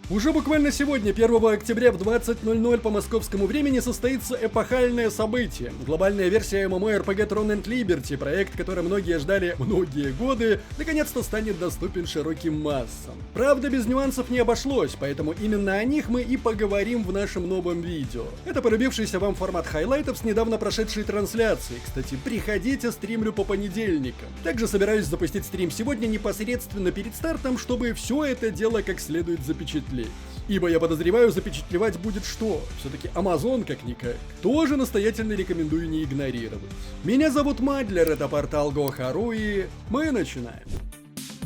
Уже буквально сегодня, 1 октября в 20:00 по московскому времени, состоится эпохальное событие. Глобальная версия MMORPG Throne and Liberty, проект, который многие ждали многие годы, наконец-то станет доступен широким массам. Правда, без нюансов не обошлось, поэтому именно о них мы и поговорим в нашем новом видео. Это полюбившийся вам формат хайлайтов с недавно прошедшей трансляции. Кстати, приходите, стримлю по понедельникам. Также собираюсь запустить стрим сегодня непосредственно перед стартом, чтобы все это дело как следует запечатлеть. Ибо я подозреваю, запечатлевать будет что? Все-таки Amazon как-никак. Тоже настоятельно рекомендую не игнорировать. Меня зовут Мадлер, это портал Go.ru, и мы начинаем.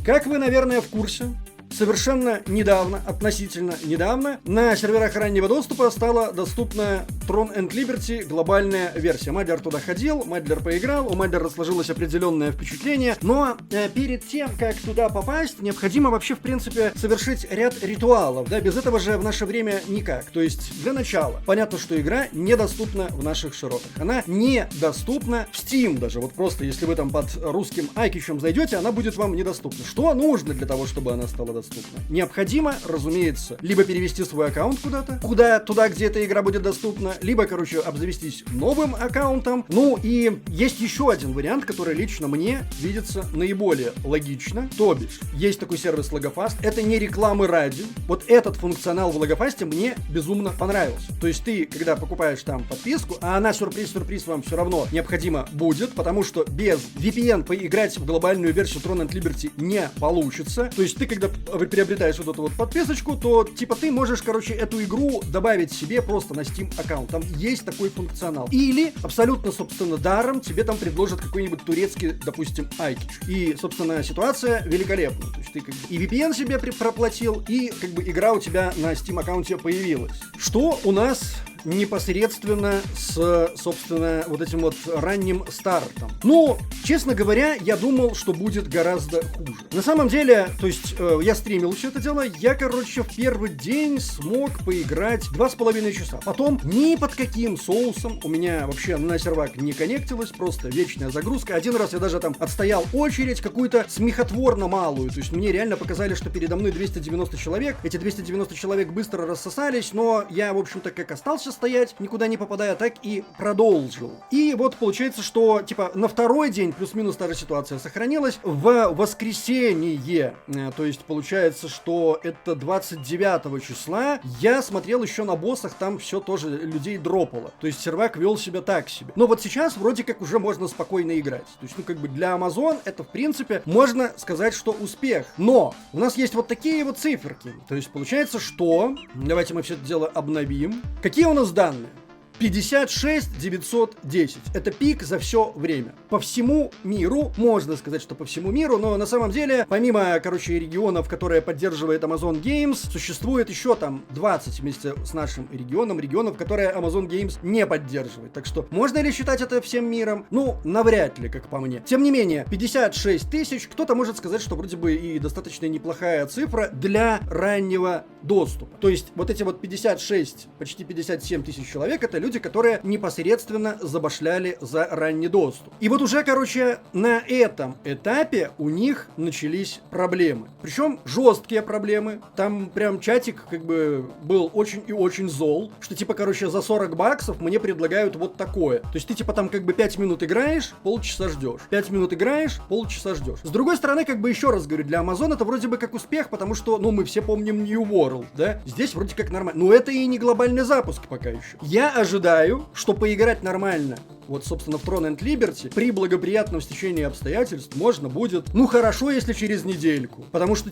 Как вы, наверное, в курсе, совершенно недавно, относительно недавно, на серверах раннего доступа стала доступна Throne and Liberty глобальная версия. Мадлер туда ходил, Мадлер поиграл, у Мадлера сложилось определенное впечатление, но перед тем, как туда попасть, необходимо вообще, в принципе, совершить ряд ритуалов, да, без этого же в наше время никак. То есть, для начала, понятно, что игра недоступна в наших широтах. Она недоступна в Steam даже, вот просто, если вы там под русским айкичем зайдете, она будет вам недоступна. Что нужно для того, чтобы она стала доступна? Необходимо, разумеется, либо перевести свой аккаунт куда-то, туда, где эта игра будет доступна, либо, обзавестись новым аккаунтом. Ну и есть еще один вариант, который лично мне видится наиболее логично. То бишь, есть такой сервис Logofast, это не рекламы ради. Вот этот функционал в Logofast мне безумно понравился. То есть ты, когда покупаешь там подписку, а она, сюрприз, вам все равно необходимо будет, потому что без VPN поиграть в глобальную версию Throne and Liberty не получится. То есть ты, когда приобретаешь вот эту вот подписочку, то типа ты можешь, эту игру добавить себе просто на Steam аккаунт. Там есть такой функционал. Или абсолютно, собственно, даром тебе там предложат какой-нибудь турецкий, допустим, айкич. И, собственно, ситуация великолепна. То есть ты и VPN себе проплатил, и игра у тебя на Steam аккаунте появилась. Что у нас непосредственно с, собственно, вот этим вот ранним стартом? Ну, честно говоря, я думал, что будет гораздо хуже. На самом деле, то есть, я стримил все это дело, я, в первый день смог поиграть 2,5 часа. Потом ни под каким соусом у меня вообще на сервак не коннектилось, просто вечная загрузка. Один раз я даже там отстоял очередь какую-то смехотворно малую, то есть мне реально показали, что передо мной 290 человек. Эти 290 человек быстро рассосались, но я, в общем-то, как остался стоять, никуда не попадая, так и продолжил. И вот получается, что на второй день плюс-минус та же ситуация сохранилась. В воскресенье, то есть получается, что это 29 числа, я смотрел еще на боссах, там все тоже людей дропало. То есть сервак вел себя так себе. Но вот сейчас вроде как уже можно спокойно играть. То есть, для Amazon это, в принципе, можно сказать, что успех. Но у нас есть вот такие вот циферки. То есть получается, что... Давайте мы все это дело обновим. Какие у нас данные? 56 910. Это пик за все время. По всему миру, можно сказать, что по всему миру, но на самом деле, помимо, регионов, которые поддерживает Amazon Games, существует еще там 20 вместе с нашим регионов, которые Amazon Games не поддерживает. Так что, можно ли считать это всем миром? Ну, навряд ли, как по мне. Тем не менее, 56 тысяч, кто-то может сказать, что вроде бы и достаточно неплохая цифра для раннего доступа. То есть, вот эти вот 56, почти 57 тысяч человек, это люди, которые непосредственно забашляли за ранний доступ. И вот уже, на этом этапе у них начались проблемы. Причем жесткие проблемы. Там прям чатик был очень и очень зол, что за 40 баксов мне предлагают вот такое. То есть ты там 5 минут играешь, полчаса ждешь. 5 минут играешь, полчаса ждешь. С другой стороны, еще раз говорю, для Amazon это вроде бы как успех, потому что, мы все помним New World, да? Здесь вроде как нормально. Но это и не глобальный запуск пока еще. Я ожидаю, что поиграть нормально, вот, собственно, в Throne and Liberty, при благоприятном стечении обстоятельств можно будет, хорошо, если через недельку. Потому что,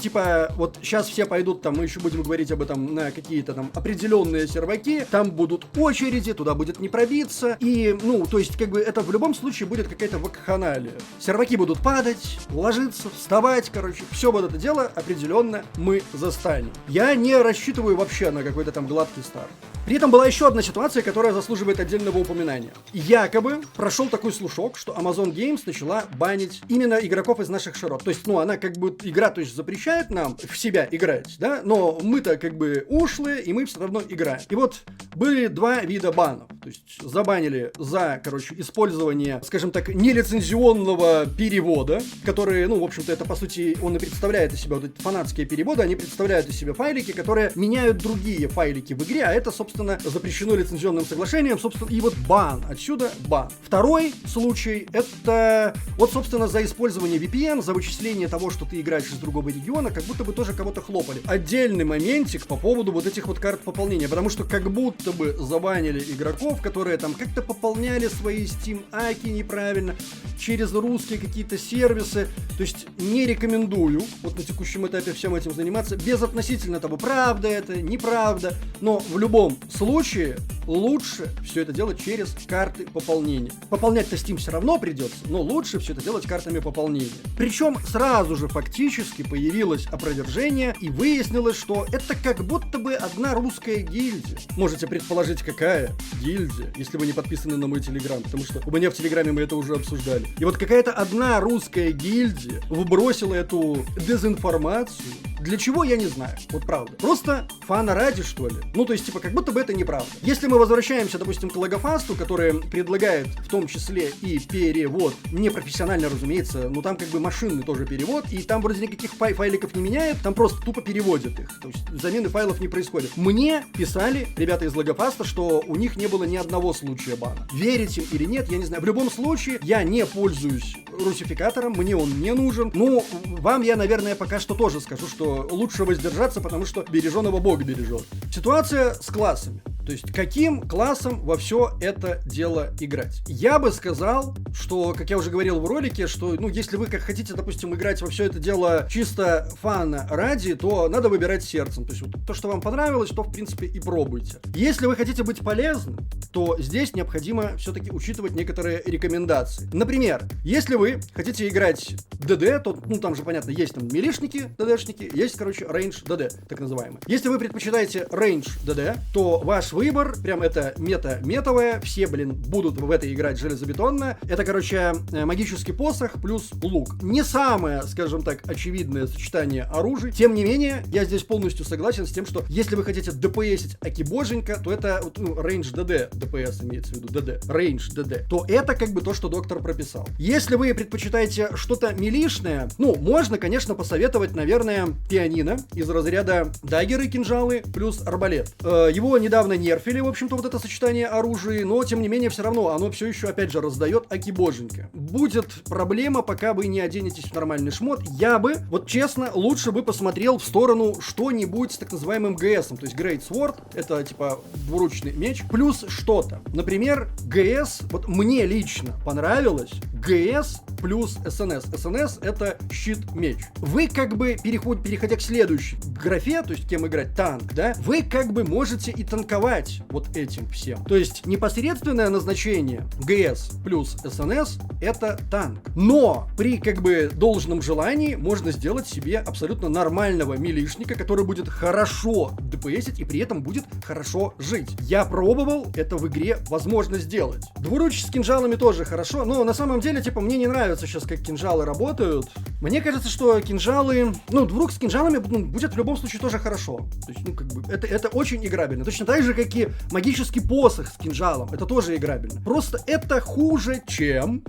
вот сейчас все пойдут, мы еще будем говорить об этом, на какие-то там определенные серваки, там будут очереди, туда будет не пробиться, и, то есть, это в любом случае будет какая-то вакханалия. Серваки будут падать, ложиться, вставать, все вот это дело определенно мы застанем. Я не рассчитываю вообще на какой-то там гладкий старт. При этом была еще одна ситуация, которая заслуживает отдельного упоминания. Якобы бы прошел такой слушок, что Amazon Games начала банить именно игроков из наших широт. То есть, ну, она как бы, игра, то есть, запрещает нам в себя играть, да, но мы-то как бы ушлые, и мы все равно играем. И вот были два вида банов. То есть, забанили за, короче, использование, скажем так, нелицензионного перевода, который, ну, в общем-то, это, по сути, он и представляет из себя, вот эти фанатские переводы, они представляют из себя файлики, которые меняют другие файлики в игре, а это, собственно, запрещено лицензионным соглашением, собственно, и вот бан, отсюда бан. Второй случай, это вот, собственно, за использование VPN, за вычисление того, что ты играешь из другого региона, как будто бы тоже кого-то хлопали. Отдельный моментик по поводу вот этих вот карт пополнения, потому что как будто бы забанили игроков, которые там как-то пополняли свои Steam-аки неправильно, через русские какие-то сервисы, то есть не рекомендую вот на текущем этапе всем этим заниматься, безотносительно того, правда это, неправда, но в любом случае лучше все это делать через карты пополнения. Пополнять-то Steam все равно придется, но лучше все это делать картами пополнения. Причем сразу же фактически появилось опровержение и выяснилось, что это как будто бы одна русская гильдия. Можете предположить, какая гильдия, если вы не подписаны на мой Телеграм, потому что у меня в Телеграме мы это уже обсуждали. И вот какая-то одна русская гильдия вбросила эту дезинформацию. Для чего, я не знаю. Вот правда. Просто фана ради, что ли? Ну, то есть, типа, как будто бы это неправда. Если мы возвращаемся, допустим, к Логофасту, который предлагает в том числе и перевод, непрофессионально, разумеется, но там как бы машинный тоже перевод, и там вроде никаких файликов не меняет, там просто тупо переводят их. То есть, замены файлов не происходит. Мне писали ребята из Логофаста, что у них не было ни одного случая бана. Верите или нет, я не знаю. В любом случае, я не пользуюсь русификатором, мне он не нужен. Ну, вам я, наверное, пока что тоже скажу, что лучше воздержаться, потому что береженого Бог бережет. Ситуация с классами. То есть, каким классом во все это дело играть? Я бы сказал, что, как я уже говорил в ролике, что, ну, если вы как хотите, допустим, играть во все это дело чисто фана ради, то надо выбирать сердцем. То есть, вот, то, что вам понравилось, то, в принципе, и пробуйте. Если вы хотите быть полезным, то здесь необходимо все-таки учитывать некоторые рекомендации. Например, если вы хотите играть ДД, то, ну, там же, понятно, есть там милишники, ДДшники, есть, короче, рейндж ДД, так называемый. Если вы предпочитаете рейндж ДД, то ваш выбор, прям это метовое, все, будут в это играть железобетонно. Это, короче, магический посох плюс лук. Не самое, скажем так, очевидное сочетание оружий. Тем не менее, я здесь полностью согласен с тем, что если вы хотите ДПСить аки-боженька, то это, ну, рейндж ДД, ДПС имеется в виду, ДД, рейндж ДД, то это как бы то, что доктор прописал. Если вы предпочитаете что-то милишное, ну, можно, конечно, посоветовать, наверное, пианино из разряда даггеры, кинжалы плюс арбалет. Его недавно нерфили, в общем-то, вот это сочетание оружий, но, тем не менее, все равно оно все еще, опять же, раздает аки-боженька. Будет проблема, пока вы не оденетесь в нормальный шмот. Я бы, вот честно, лучше бы посмотрел в сторону что-нибудь с так называемым ГСом, то есть Great Sword, это, типа, двуручный меч, плюс что-то. Например, ГС, вот мне лично понравилось, ГС плюс СНС. СНС — это щит-меч. Вы как бы, переходя к следующей графе, то есть кем играть, танк, да, вы как бы можете и танковать вот этим всем. То есть непосредственное назначение ГС плюс СНС — это танк. Но при как бы должном желании можно сделать себе абсолютно нормального милишника, который будет хорошо ДПСить и при этом будет хорошо жить. Я пробовал, это в игре возможно сделать. Двуручие с кинжалами тоже хорошо, но на самом деле, типа, мне не нравится сейчас, как кинжалы работают. Мне кажется, что кинжалы, ну, двурук с кинжалами будет в любом случае тоже хорошо. То есть, ну, как бы, это очень играбельно. Точно так же, как и магический посох с кинжалом. Это тоже играбельно. Просто это хуже, чем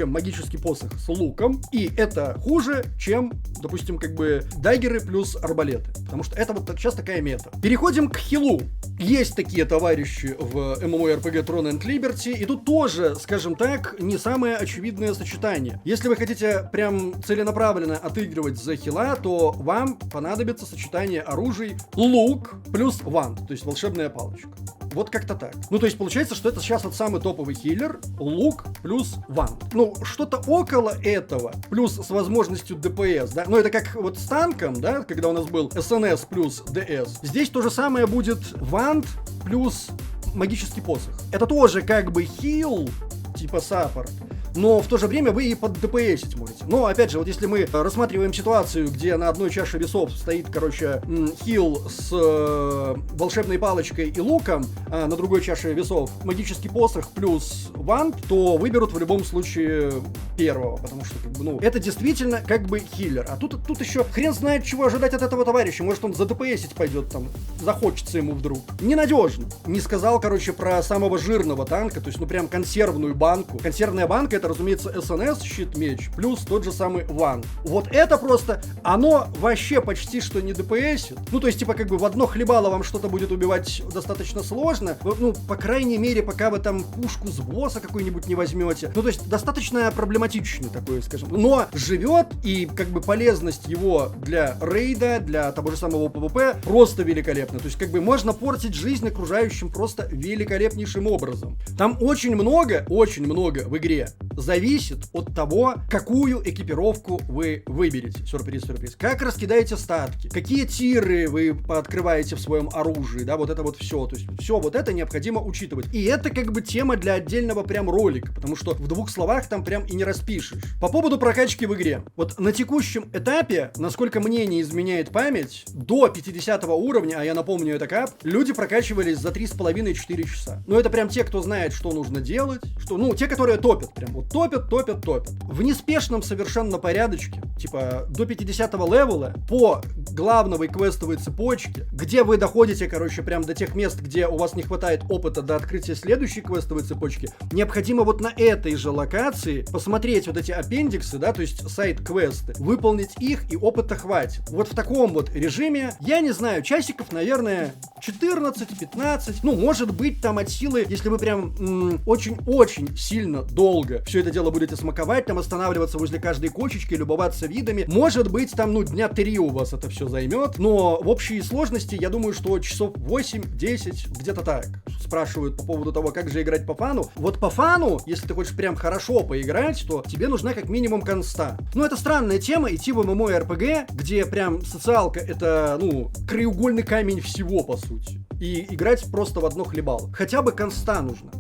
магический посох с луком. И это хуже, чем, допустим, как бы даггеры плюс арбалеты. Потому что это вот сейчас такая мета. Переходим к хилу. Есть такие товарищи в MMORPG Throne and Liberty. И тут тоже, скажем так, не самое очевидное сочетание. Если вы хотите прям целенаправленно отыгрывать за хила, то вам понадобится сочетание оружий лук плюс вант, то есть волшебная палочка. Вот как-то так. Ну, то есть получается, что это сейчас вот самый топовый хиллер, лук плюс вант. Ну, что-то около этого, плюс с возможностью ДПС, да, ну, это как вот с танком, да, когда у нас был СНС плюс ДС. Здесь то же самое будет вант плюс магический посох. Это тоже как бы хил, типа саппорт, но в то же время вы и под DPS-ить можете. Но, опять же, вот если мы рассматриваем ситуацию, где на одной чаше весов стоит, короче, хил с волшебной палочкой и луком, а на другой чаше весов магический посох плюс вант, то выберут в любом случае первого, потому что, как бы, ну, это действительно как бы хиллер. А тут еще хрен знает, чего ожидать от этого товарища. Может, он за DPS-ить пойдет там, захочется ему вдруг. Ненадежно. Не сказал, короче, про самого жирного танка, то есть, ну, прям консервную банку. Консервная банка — это, разумеется, СНС, щит-меч, плюс тот же самый ван. Вот это просто, оно вообще почти что не DPS-ит. Ну, то есть, типа, как бы в одно хлебало вам что-то будет убивать достаточно сложно. Ну, по крайней мере, пока вы там пушку с босса какой-нибудь не возьмете. Ну, то есть, достаточно проблематичный такой, скажем. Но живет, и, как бы, полезность его для рейда, для того же самого ПВП просто великолепна. То есть, как бы, можно портить жизнь окружающим просто великолепнейшим образом. Там очень много в игре зависит от того, какую экипировку вы выберете. Сюрприз. Как раскидаете статки, какие тиры вы пооткрываете в своем оружии, да, вот это вот все. То есть, все вот это необходимо учитывать. И это, как бы, тема для отдельного прям ролика, потому что в двух словах там прям и не распишешь. По поводу прокачки в игре. Вот на текущем этапе, насколько мне не изменяет память, до 50 уровня, а я напомню, это кап, люди прокачивались за 3,5-4 часа. Но это прям те, кто знает, что нужно делать, что, ну, те, которые топят, прям вот топят. В неспешном совершенно порядочке, типа до 50 левела, по главной квестовой цепочке, где вы доходите, короче, прям до тех мест, где у вас не хватает опыта до открытия следующей квестовой цепочки, необходимо вот на этой же локации посмотреть вот эти аппендиксы, да, то есть сайд-квесты, выполнить их, и опыта хватит. Вот в таком вот режиме, я не знаю, часиков, наверное, 14-15, ну, может быть, там от силы, если вы прям очень-очень сильно долго все это дело будете смаковать, там останавливаться возле каждой кочечки, любоваться видами, может быть, там, ну, дня 3 у вас это все займет, но в общей сложности, я думаю, что часов 8-10, где-то так. Спрашивают по поводу того, как же играть по фану. Вот по фану, если ты хочешь прям хорошо поиграть, то тебе нужна как минимум конста. Ну, это странная тема, идти в MMORPG, где прям социалка — это, ну, краеугольный камень всего, по сути. И играть просто в одно хлебало. Хотя бы конста нужна.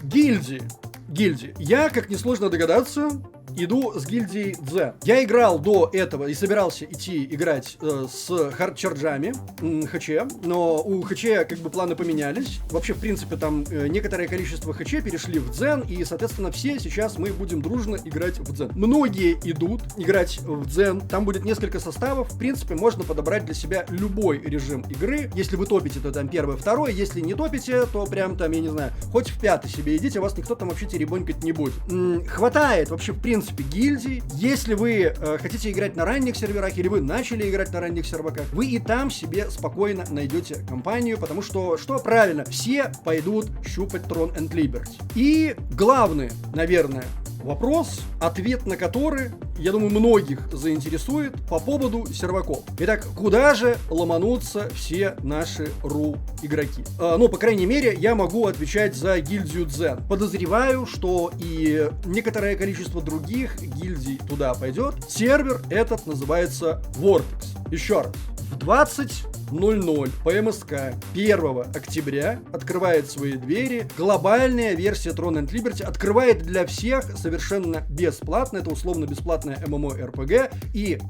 Гильдии. Я, как несложно догадаться, иду с гильдией Дзен. Я играл до этого и собирался идти играть с хардчарджами ХЧ, но у ХЧ как бы планы поменялись. Вообще, в принципе, там некоторое количество ХЧ перешли в Дзен, и, соответственно, все сейчас мы будем дружно играть в Дзен. Многие идут играть в Дзен, там будет несколько составов, в принципе, можно подобрать для себя любой режим игры. Если вы топите, то там первый, второй, если не топите, то прям там, я не знаю, хоть в пятый себе идите, вас никто там вообще теребонькать не будет. Хватает вообще, в принципе, гильдий. Если вы хотите играть на ранних серверах, или вы начали играть на ранних серверах, вы и там себе спокойно найдете компанию, потому что правильно, все пойдут щупать Throne and Liberty. И главный, наверное, вопрос, ответ на который, я думаю, многих заинтересует по поводу серваков. Итак, куда же ломанутся все наши игроки? Ну, по крайней мере, я могу отвечать за гильдию Дзен. Подозреваю, что и некоторое количество других гильдий туда пойдет. Сервер этот называется Vortex. Еще раз. В 20:00 по МСК 1 октября открывает свои двери глобальная версия Throne and Liberty, открывает для всех совершенно бесплатно, это условно бесплатная MMORPG, и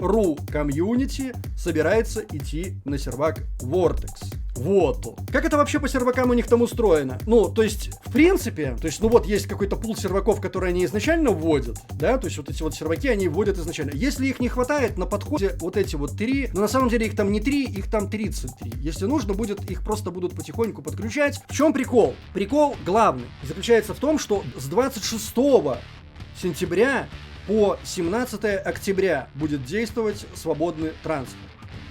комьюнити собирается идти на сервак Vortex. Вот он. Как это вообще по сервакам у них там устроено? Ну, то есть, в принципе, ну вот есть какой-то пул серваков, которые они изначально вводят, да, то есть вот эти вот серваки они вводят изначально. Если их не хватает, на подходе вот эти вот 3, но на самом деле их там не 3, их там 33. Если нужно будет, их просто будут потихоньку подключать. В чем прикол? Прикол главный заключается в том, что с 26 сентября по 17 октября будет действовать свободный транспорт.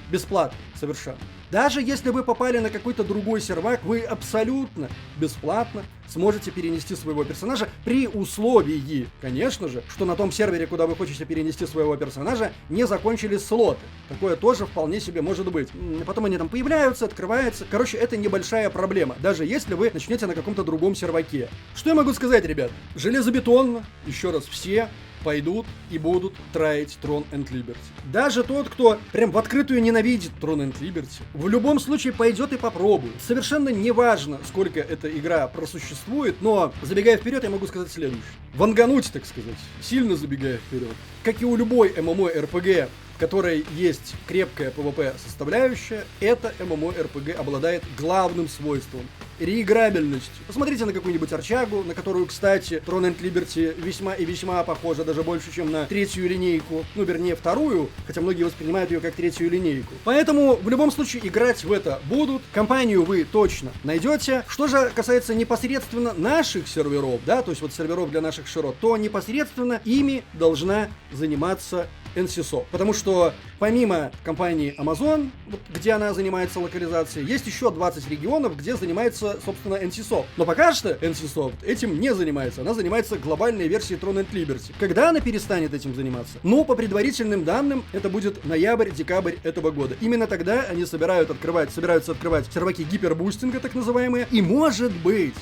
Бесплатно совершенно. Даже если вы попали на какой-то другой сервак, вы абсолютно бесплатно сможете перенести своего персонажа при условии, конечно же, что на том сервере, куда вы хотите перенести своего персонажа, не закончились слоты. Такое тоже вполне себе может быть. Потом они там появляются, открываются. Короче, это небольшая проблема, даже если вы начнете на каком-то другом серваке. Что я могу сказать, ребят? Железобетонно, еще раз, все пойдут и будут траить Tron and Liberty. Даже тот, кто прям в открытую ненавидит Tron and Liberty, в любом случае пойдет и попробует. Совершенно неважно, сколько эта игра просуществует, но, забегая вперед, я могу сказать следующее. Вангануть, так сказать, сильно забегая вперед. Как и у любой MMORPG, в которой есть крепкая PvP-составляющая, это MMORPG обладает главным свойством — реиграбельностью. Посмотрите на какую-нибудь Арчагу, на которую, кстати, Tron and Liberty весьма и весьма похожа, даже больше, чем на третью линейку. Ну, вернее, вторую, хотя многие воспринимают ее как третью линейку. Поэтому, в любом случае, играть в это будут. Компанию вы точно найдете. Что же касается непосредственно наших серверов, да, то есть вот серверов для наших широт, то непосредственно ими должна заниматься NCSoft. Потому что помимо компании Amazon, где она занимается локализацией, есть еще 20 регионов, где занимается, собственно, NCSoft. Но пока что NCSoft этим не занимается. Она занимается глобальной версией Tron and Liberty. Когда она перестанет этим заниматься? Ну, по предварительным данным, это будет ноябрь-декабрь этого года. Именно тогда они собираются открывать серваки гипербустинга, так называемые. И может быть,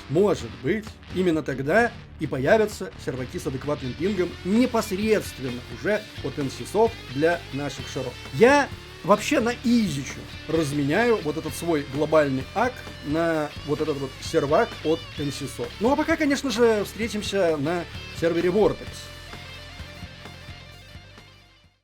именно тогда и появятся серваки с адекватным пингом непосредственно уже от NCSoft для наших широт. Я вообще на изичу разменяю вот этот свой глобальный ак на вот этот вот сервак от NCSoft. Ну а пока, конечно же, встретимся на сервере Vortex.